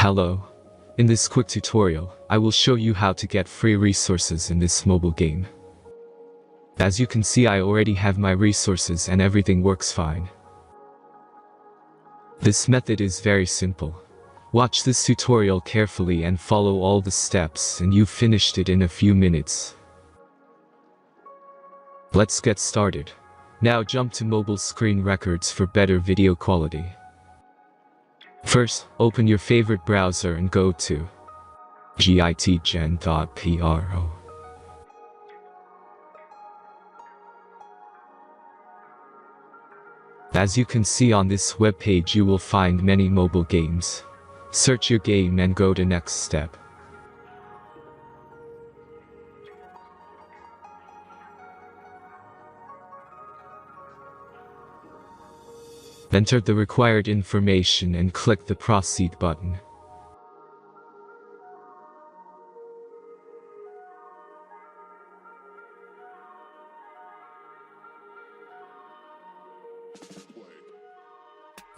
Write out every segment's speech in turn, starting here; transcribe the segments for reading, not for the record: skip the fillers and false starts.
Hello. In this quick tutorial, I will show you how to get free resources in this mobile game. As you can see, I already have my resources and everything works fine. This method is very simple. Watch this tutorial carefully and follow all the steps and you've finished it in a few minutes. Let's get started. Now jump to mobile screen records for better video quality. First, open your favorite browser and go to gitgen.pro. As you can see on this webpage, you will find many mobile games. Search your game and go to next step. Enter the required information and click the Proceed button.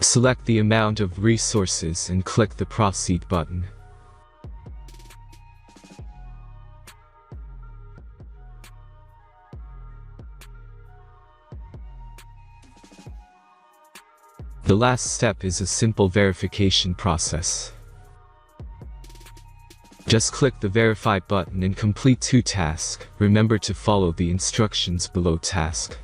Select the amount of resources and click the Proceed button. The last step is a simple verification process. Just click the Verify button and complete 2 tasks. Remember to follow the instructions below task.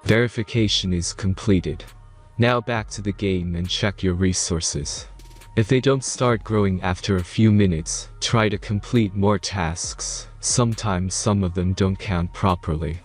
Verification is completed. Now back to the game and check your resources. If they don't start growing after a few minutes, try to complete more tasks. Sometimes some of them don't count properly.